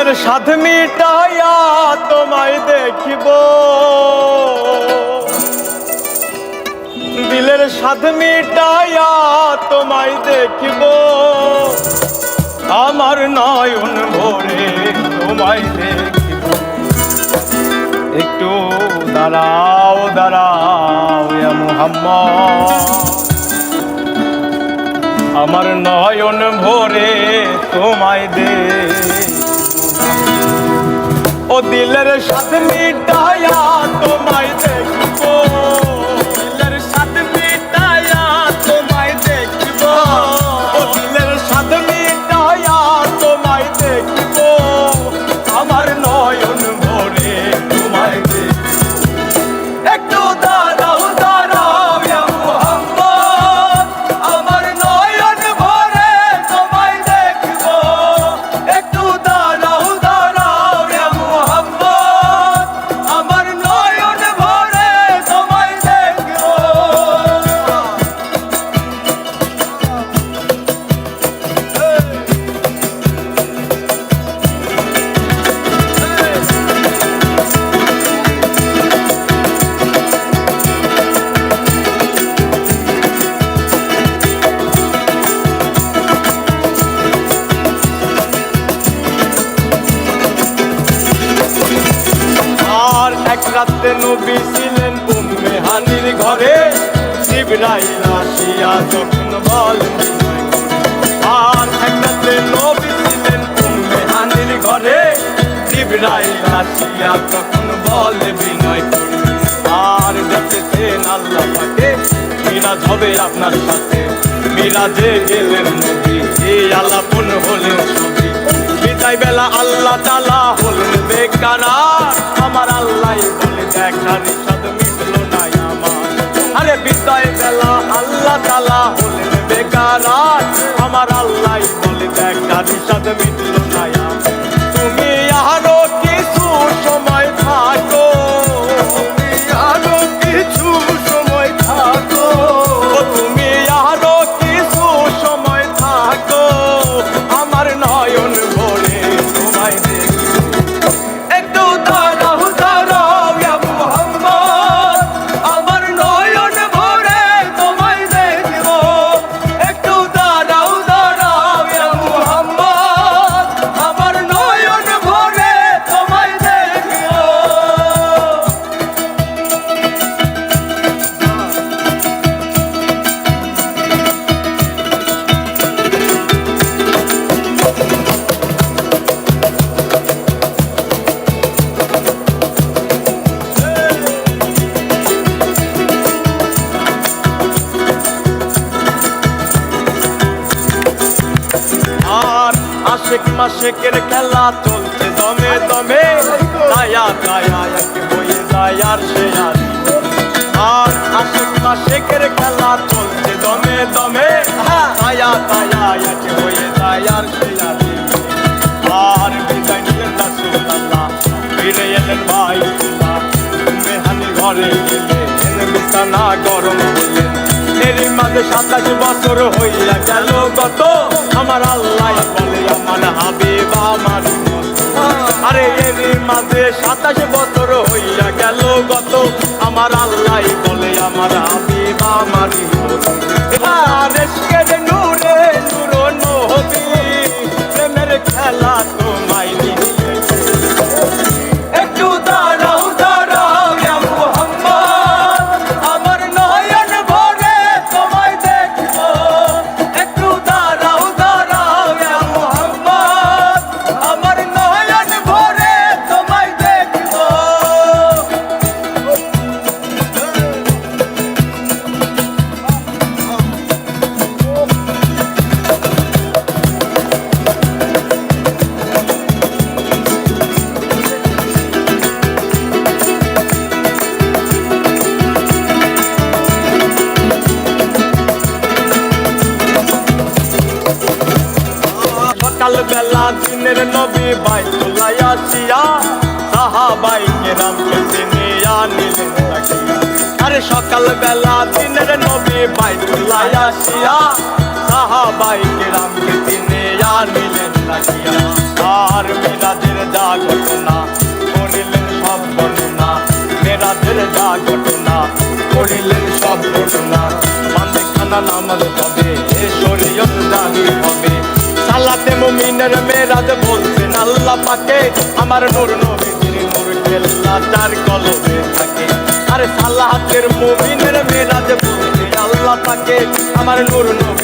দিলের সাধ মিটাইয়া তোমায় দেখিব, দিলের সাধ মিটাইয়া তোমায় দেখিব, আমার নয়ন ভরে তোমায় দেখিব। একটু দাঁড়াও দাঁড়াও ইয়া মুহাম্মদ, আমার নয়ন ভরে তোমায় দে। ও দিলের সাথে মিটাইয়া তোমায় দেখিব, দিলের সাথে মিটাইয়া তোমায় দেখিব, ও দিলের সাথে মিটাইয়া তোমায় দেখিব, আমার নয়ন ভরে তোমায় দে। একটু দাঁড়াও দাঁড়াও ইয়া মুহাম্মদ, আমার নয়ন ভরে তোমায় দেখিব। একটু দাঁড়াও দাঁড়াও ইয়া মুহাম্মদ, আমার নয়ন ভরে তোমায় দেখিব। আর এক রাতে নবী ছিলেন উম্মে হানির ঘরে, জিবরাইল আসিয়া যখন বলেন। আর এক রাতে নবী ছিলেন উম্মে হানির ঘরে, জিবরাইল আসিয়া তখন বলে বিনয় করি। আর দেখেছেন আল্লাহ পাকে মিরাজ হবে আপনার সাথে, মিরাজে গেলেন নবী, এই আলাপন হলেন ছবি। বিদায় বেলা আল্লাহ তাআলা হলেন বেকারার, আমার আল্লাহ বলে দেখার ইচ্ছা মিটলো না আমার। আরে বিদায় বেলা আল্লাহ তাআলা হলেন বেকারার, আমার আল্লাহ বলে দেখার ইচ্ছা মিটলো না আমার। তুমি আরো কিছু সময় থাকো, তুমি আরো কিছু সময় থাকো, তুমি আরো কিছু সময় থাকো, আমার নয়ন ভরে তোমায় দেখি। একটু দাঁড়াও দাঁড়াও ইয়া মুহাম্মদ, আমার নয়ন ভরে তোমায় দেখিব। একটু দাঁড়াও দাঁড়াও ইয়া মুহাম্মদ, আমার নয়ন ভরে তোমায় দেখিব। আর আশেক মাশেকের খেলা চলছে দমে দমে, দায়া দায়া এক হয়ে যায় আর সে আর। আর আশেক মাশেকের খেলা চলছে দমে দমে, দায়া দায়া এক হয়ে যায় আর সে আর। আর বিদায় নিলেন রাসূলুল্লাহ, ফিরে এলেন বাইতুল্লাহ, উম্মে হানির ঘরে গেলেন, বিছানা গরম হলেন। এরই মাঝে 27 বছর হইয়া গেল গত, আমার আল্লাহ বলে আমার হাবিব আমার মতো। আরে এরই মাঝে 27 বছর হইয়া গেল গত, আমার আল্লাহ বলে আমার হাবিব আমার মতো। আর এসকের নূরে নূর নবী, প্রেমের খেলা তোমায় নিয়ে। একটু দাঁড়াও দাঁড়াও ইয়া মুহাম্মদ, আমার নয়ন ভরে তোমায় দেখিব। একটু দাঁড়াও দাঁড়াও ইয়া মুহাম্মদ, আমার নয়ন ভরে তোমায় দেখিব। সকাল বেলা দিনের নবী বাইতুল্লাহ আসিয়া, সাহাবায়ে কেরামকে চিনিয়া নিলেন তাকিয়া। আরে সকাল বেলা দিনের নবী বাইতুল্লাহ আসিয়া, সাহাবায়ে কেরামকে চিনিয়া নিলেন তাকিয়া। আর মিরাজের মুমিনের মেরাজ বলছেন আল্লাহ পাকে, আমার নূর নবীজির নূর কেল্লা যার কলবে থাকে। আরে সালাতের মুমিনের মেরাজ বলছেন আল্লাহ পাকে, আমার নূর নবী